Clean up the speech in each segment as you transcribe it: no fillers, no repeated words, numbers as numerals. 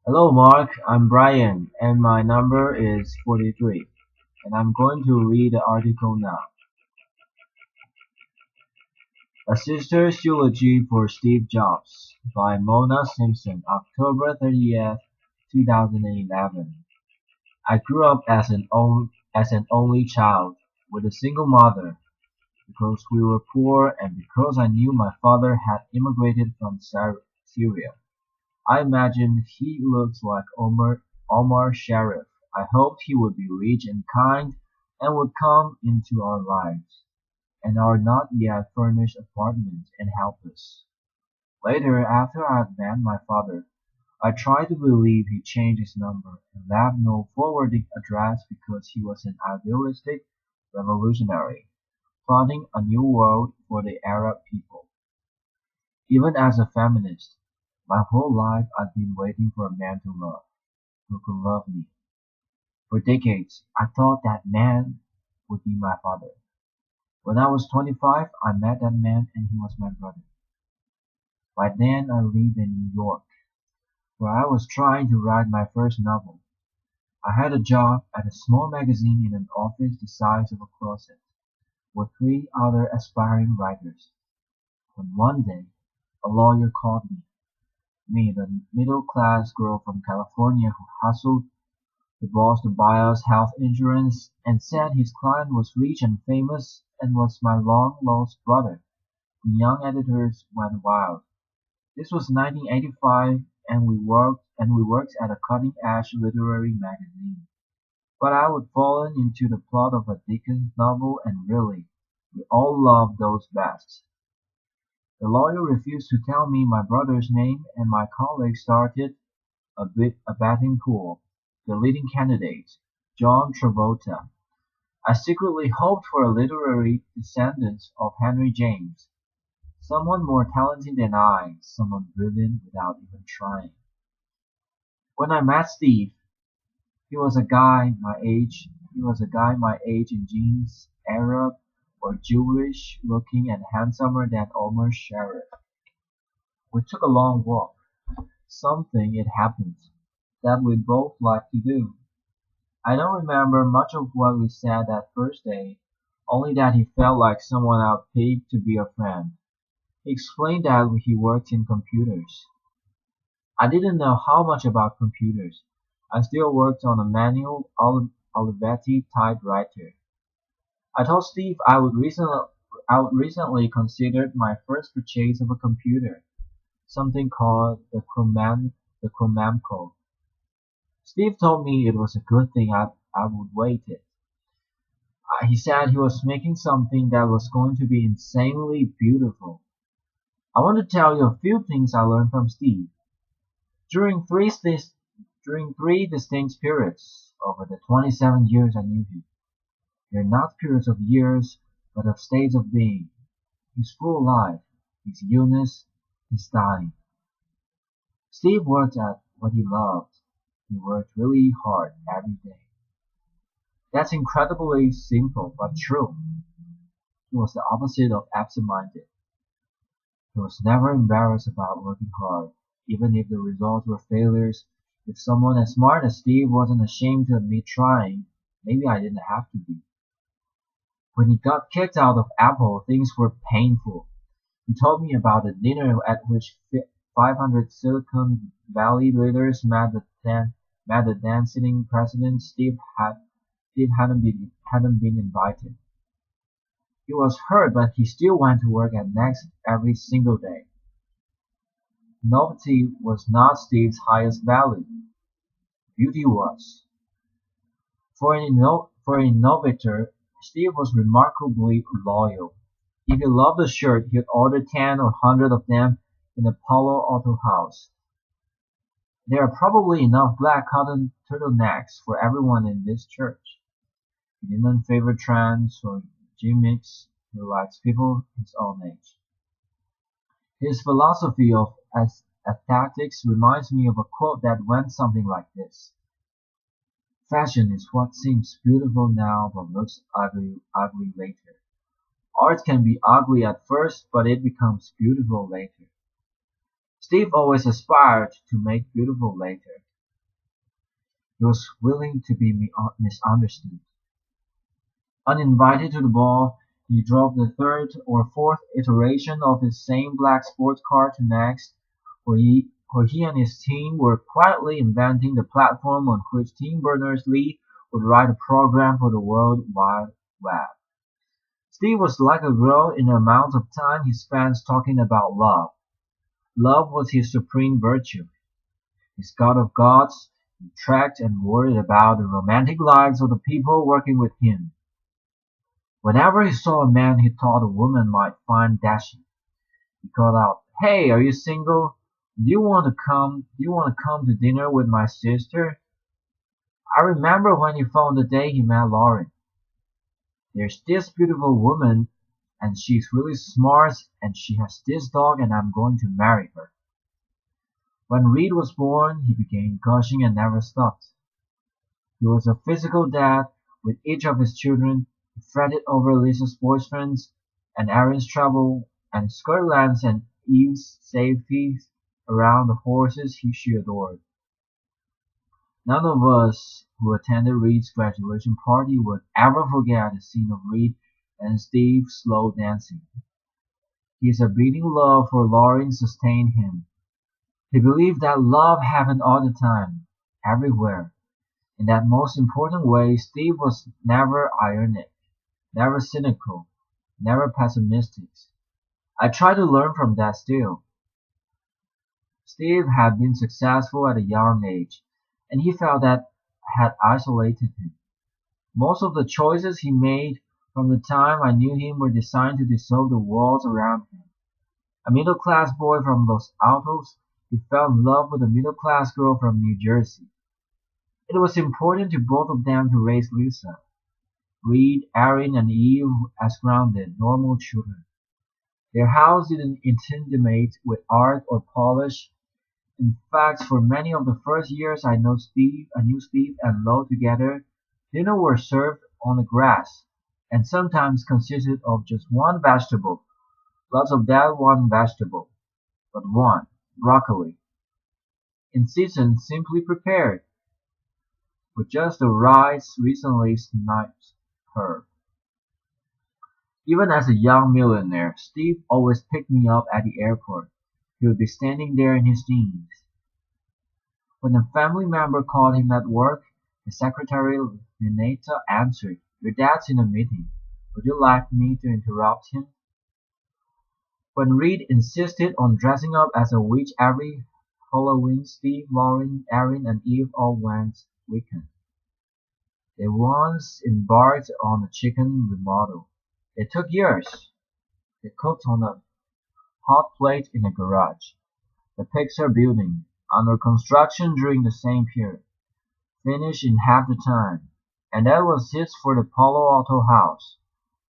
Hello Mark, I'm Brian and my number is 43 and I'm going to read the article now. A Sister's Eulogy for Steve Jobs by Mona Simpson, October 30th, 2011. I grew up as an only child with a single mother because we were poor and because I knew my father had immigrated from Syria. I imagined he looked like Omar Sharif. I hoped he would be rich and kind and would come into our lives and our not yet furnished apartment and help us. Later, after I had met my father, I tried to believe he changed his number and left no forwarding address because he was an idealistic revolutionary, plotting a new world for the Arab people. Even as a feminist, my whole life I've been waiting for a man to love, who could love me. For decades, I thought that man would be my father. When I was 25, I met that man and he was my brother. By then, I lived in New York, where I was trying to write my first novel. I had a job at a small magazine in an office the size of a closet, with three other aspiring writers. When one day, a lawyer called me, the middle-class girl from California who hustled the boss to buy us health insurance, and said his client was rich and famous and was my long-lost brother. The young editors went wild. This was 1985, and we worked at a cutting-edge literary magazine. But I would fallen into the plot of a Dickens novel, and really, we all loved those best. The lawyer refused to tell me my brother's name, and my colleagues started a betting pool. The leading candidate, John Travolta. I secretly hoped for a literary descendant of Henry James, someone more talented than I, someone brilliant without even trying. When I met Steve, he was a guy my age. He was a guy my age in jeans, Arab or Jewish looking and handsomer than Omar Sharif. We took a long walk. Something had happened that we both liked to do. I don't remember much of what we said that first day, only that he felt like someone I'd pick to be a friend. He explained that he worked in computers. I didn't know how much about computers. I still worked on a manual Olivetti typewriter. I told Steve I would recently considered my first purchase of a computer, something called the Chromamco. Steve told me it was a good thing I would wait it. He said he was making something that was going to be insanely beautiful. I want to tell you a few things I learned from Steve. During during three distinct periods over the 27 years I knew him. They're not periods of years, but of states of being. His full life, his illness, his dying. Steve worked at what he loved. He worked really hard every day. That's incredibly simple but true. He was the opposite of absent-minded. He was never embarrassed about working hard, even if the results were failures. If someone as smart as Steve wasn't ashamed to admit trying, maybe I didn't have to be. When he got kicked out of Apple, things were painful. He told me about the dinner at which 500 Silicon Valley leaders met the then sitting president. Steve hadn't been invited. He was hurt, but he still went to work at Next every single day. Novelty was not Steve's highest value. Beauty was. For an innovator, Steve was remarkably loyal. If he loved a shirt, he'd order 10 or 100 of them in a Palo Alto house. There are probably enough black cotton turtlenecks for everyone in this church. He didn't favor trends or gimmicks. He likes people his own age. His philosophy of aesthetics reminds me of a quote that went something like this. Fashion is what seems beautiful now but looks ugly later. Art can be ugly at first, but it becomes beautiful later. Steve always aspired to make beautiful later. He was willing to be misunderstood. Uninvited to the ball, he drove the third or fourth iteration of his same black sports car to next, where he and his team were quietly inventing the platform on which Tim Berners-Lee would write a program for the World Wide Web. Steve was like a girl in the amount of time he spent talking about love. Love was his supreme virtue. His god of gods, he tracked and worried about the romantic lives of the people working with him. Whenever he saw a man he thought a woman might find dashing, he called out, "Hey, are you single? Do you want to come to dinner with my sister?" I remember when he phoned the day he met Lauren. "There's this beautiful woman, and she's really smart, and she has this dog, and I'm going to marry her." When Reed was born, he began gushing and never stopped. He was a physical dad with each of his children. He fretted over Lisa's boyfriends and Aaron's trouble and Scotland's and Eve's safety around the horses she adored. None of us who attended Reed's graduation party would ever forget the scene of Reed and Steve slow dancing. His abiding love for Lauren sustained him. He believed that love happened all the time, everywhere. In that most important way, Steve was never ironic, never cynical, never pessimistic. I try to learn from that still. Steve had been successful at a young age, and he felt that had isolated him. Most of the choices he made from the time I knew him were designed to dissolve the walls around him. A middle-class boy from Los Altos, he fell in love with a middle-class girl from New Jersey. It was important to both of them to raise Lisa, Reed, Aaron, and Eve as grounded, normal children. Their house didn't intimidate with art or polish. In fact, for many of the first years I knew Steve and Lo together, dinner was served on the grass, and sometimes consisted of just one vegetable, lots of that one vegetable, but one, broccoli, in season simply prepared, with just the right recently sniped herb. Even as a young millionaire, Steve always picked me up at the airport. He would be standing there in his jeans. When a family member called him at work, his secretary Mineta answered, "Your dad's in a meeting. Would you like me to interrupt him?" When Reed insisted on dressing up as a witch every Halloween, Steve, Lauren, Aaron, and Eve all went weekend. They once embarked on a chicken remodel. It took years. They cooked on a hot plate in a garage. The Pixar building, under construction during the same period, finished in half the time. And that was it for the Palo Alto house.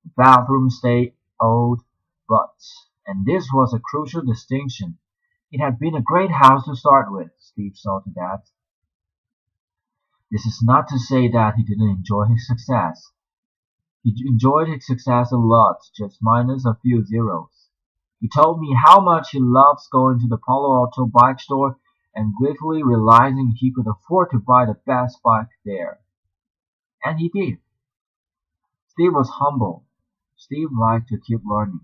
The bathroom stayed old, but, and this was a crucial distinction, it had been a great house to start with, Steve saw to that. This is not to say that he didn't enjoy his success. He enjoyed his success a lot, just minus a few zeros. He told me how much he loves going to the Palo Alto bike store and gratefully realizing he could afford to buy the best bike there. And he did. Steve was humble. Steve liked to keep learning.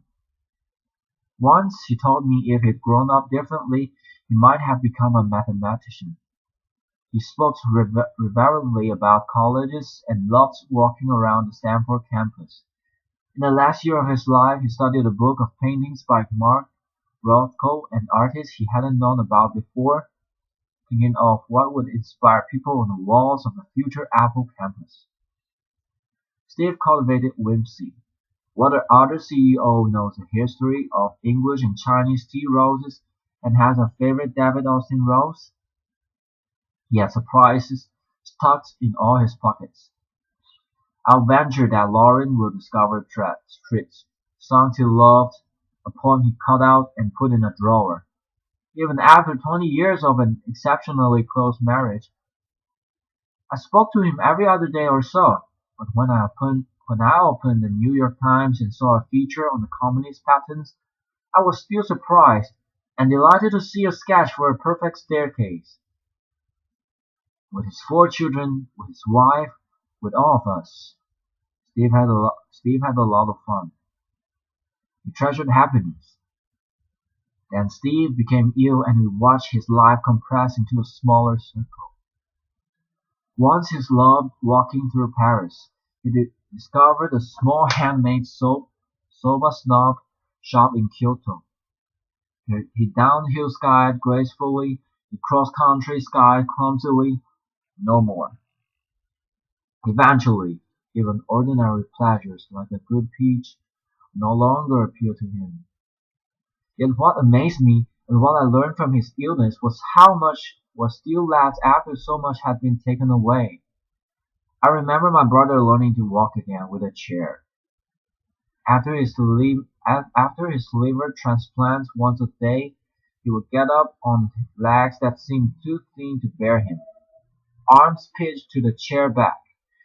Once he told me if he'd grown up differently, he might have become a mathematician. He spoke reverently about colleges and loved walking around the Stanford campus. In the last year of his life, he studied a book of paintings by Mark Rothko, an artist he hadn't known about before, thinking of what would inspire people on the walls of the future Apple campus. Steve cultivated whimsy. What other CEO knows the history of English and Chinese tea roses and has a favorite David Austin rose? He had surprises tucked in all his pockets. I'll venture that Lauren will discover tricks, songs he loved, a poem he cut out and put in a drawer. Even after 20 years of an exceptionally close marriage, I spoke to him every other day or so, but when I opened the New York Times and saw a feature on the communist patents, I was still surprised and delighted to see a sketch for a perfect staircase. with his 4 children, with his wife, with all of us. Steve had a lot of fun. He treasured happiness. Then Steve became ill and we watched his life compress into a smaller circle. Once he loved walking through Paris. He discovered a small handmade soba snob shop in Kyoto. He downhill skied gracefully, he cross-country skied clumsily, no more. Eventually, even ordinary pleasures like a good peach no longer appealed to him. Yet what amazed me and what I learned from his illness was how much was still left after so much had been taken away. I remember my brother learning to walk again with a chair. After his liver transplants once a day, he would get up on legs that seemed too thin to bear him, arms pitched to the chair back.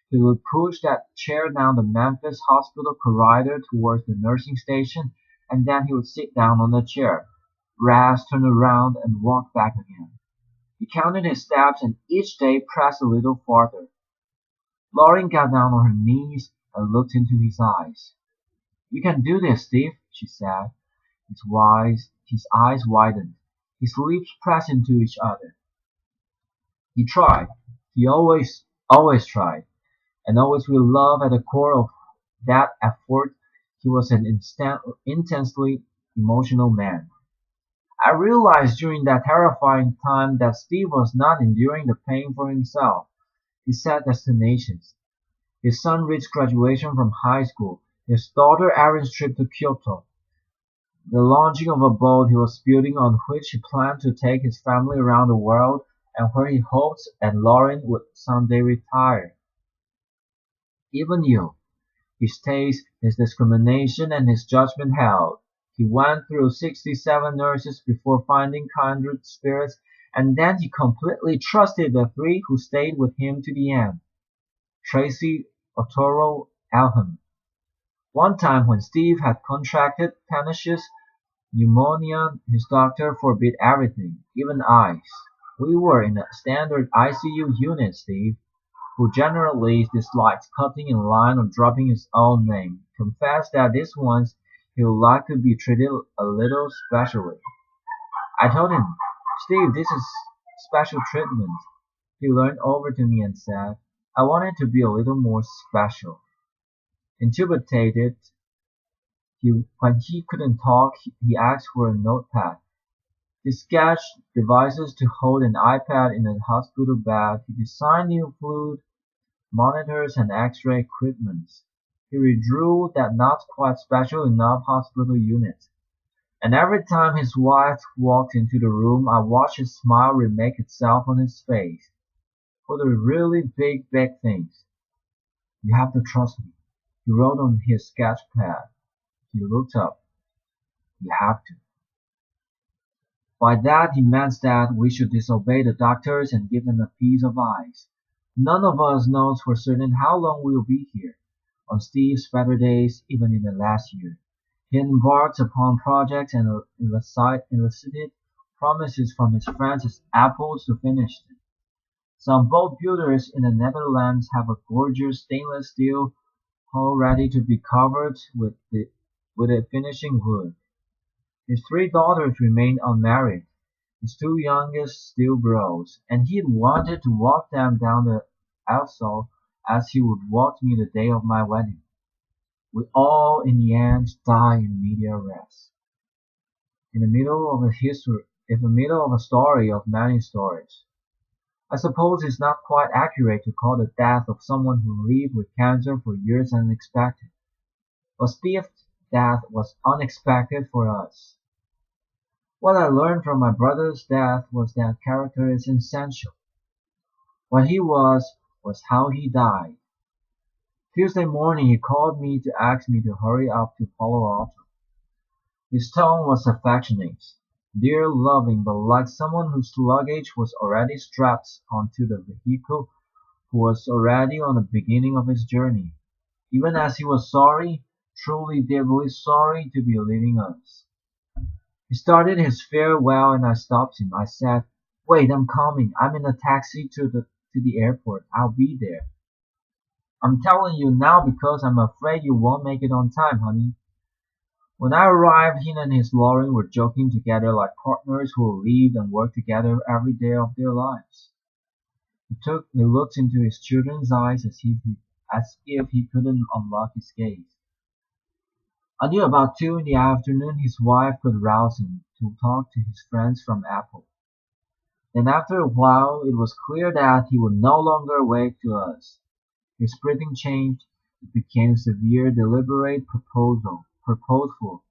He would push that chair down the Memphis hospital corridor towards the nursing station, and then he would sit down on the chair, rise, turn around, and walk back again. He counted his steps and each day pressed a little farther. Lauren got down on her knees and looked into his eyes. "You can do this, Steve," she said. His eyes widened. His lips pressed into each other. He tried. He always tried. And always with love at the core of that effort. He was an intensely emotional man. I realized during that terrifying time that Steve was not enduring the pain for himself. He set destinations. His son reached graduation from high school, his daughter Erin's trip to Kyoto, the launching of a boat he was building on which he planned to take his family around the world and where he hoped that Lauren would someday retire. Even you, his taste, his discrimination, and his judgment held. He went through 67 nurses before finding kindred spirits, and then he completely trusted the 3 who stayed with him to the end. Tracy, Otoro, Alham. One time when Steve had contracted pernicious pneumonia, his doctor forbid everything, even ice. We were in a standard ICU unit, Steve, who generally dislikes cutting in line or dropping his own name, confessed that this once he would like to be treated a little specially. I told him, "Steve, this is special treatment." He leaned over to me and said, "I want it to be a little more special." Intubated, when he couldn't talk, he asked for a notepad. He sketched devices to hold an iPad in a hospital bed. He designed new fluid monitors and X-ray equipment. He redrew that not quite special enough hospital unit. And every time his wife walked into the room, I watched his smile remake itself on his face. For the really big things. "You have to trust me," he wrote on his sketch pad. He looked up. "You have to." By that he meant that we should disobey the doctors and give them a piece of ice. None of us knows for certain how long we'll be here. On Steve's better days, even in the last year, he embarked upon projects and elicited promises from his friends as apples to finish them. Some boat builders in the Netherlands have a gorgeous stainless steel hull ready to be covered with a finishing wood. His 3 daughters remain unmarried. His 2 youngest still girls, and he wanted to walk them down the aisle as he would walk me the day of my wedding. We all, in the end, die in media res. In the middle of a story of many stories. I suppose it's not quite accurate to call the death of someone who lived with cancer for years unexpected. But Steve's death was unexpected for us. What I learned from my brother's death was that character is essential. What he was how he died. Tuesday morning he called me to ask me to hurry up to Palo Alto. His tone was affectionate, dear, loving, but like someone whose luggage was already strapped onto the vehicle, who was already on the beginning of his journey, even as he was sorry, truly deeply sorry to be leaving us. He started his farewell and I stopped him. I said, "Wait, I'm coming. I'm in a taxi to to the airport. I'll be there. I'm telling you now because I'm afraid you won't make it on time, honey. When I arrived, he and his Lauren were joking together like partners who will live and work together every day of their lives. He looked into his children's eyes as if he couldn't unlock his gaze. Until about 2 in the afternoon, his wife could rouse him to talk to his friends from Apple. Then after a while, it was clear that he would no longer wave to us. His breathing changed. It became severe, deliberate, purposeful.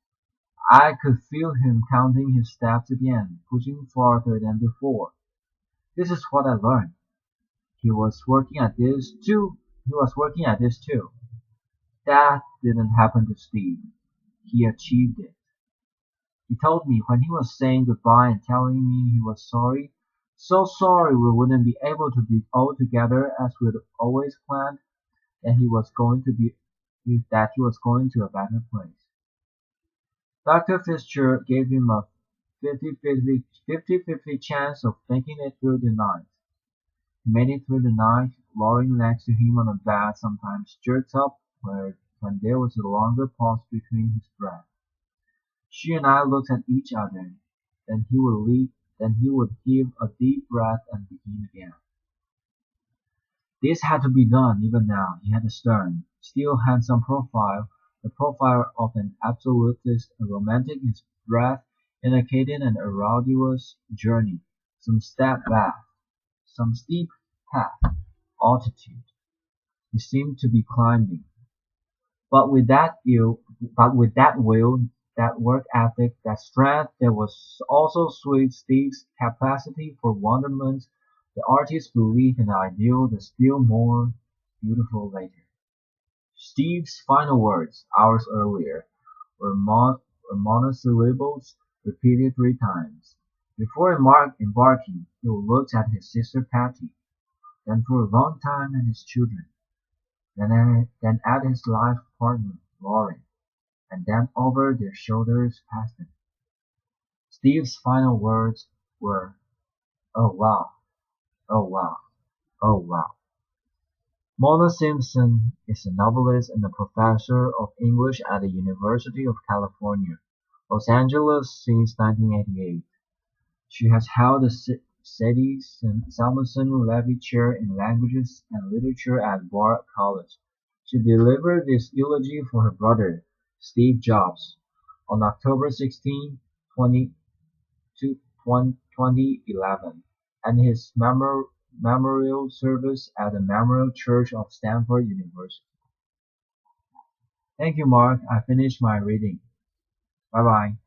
I could feel him counting his steps again, pushing farther than before. This is what I learned. He was working at this too. He was working at this too. That didn't happen to Steve. He achieved it. He told me when he was saying goodbye and telling me he was sorry, so sorry we wouldn't be able to be all together as we'd always planned, that he was going to a better place. Dr. Fischer gave him a 50-50 chance of making it through the night. He made it through the night, lying next to him on the bed, sometimes jerked up when there was a longer pause between his breath. She and I looked at each other. Then he would give a deep breath and begin again. This had to be done even now. He had a stern, still handsome profile, the profile of an absolutist, a romantic. His breath indicated an arduous journey, some steep path, altitude. He seemed to be climbing. But with that will, that work ethic, that strength, there was also sweet Steve's capacity for wonderment, the artist's belief in the ideal, the still more beautiful later. Steve's final words, hours earlier, were monosyllables repeated 3 times. Before embarking, he looked at his sister Patty, then for a long time at his children, then at his life partner, Lauren, and then over their shoulders past them. Steve's final words were, "Oh wow, oh wow, oh wow." Mona Simpson is a novelist and a professor of English at the University of California, Los Angeles since 1988. She has held the Sadie Samuelson Levy Chair in Languages and Literature at Bard College. She delivered this eulogy for her brother, Steve Jobs, on October 16, 2011, and his memorial service at the Memorial Church of Stanford University. Thank you, Mark. I finished my reading. Bye bye.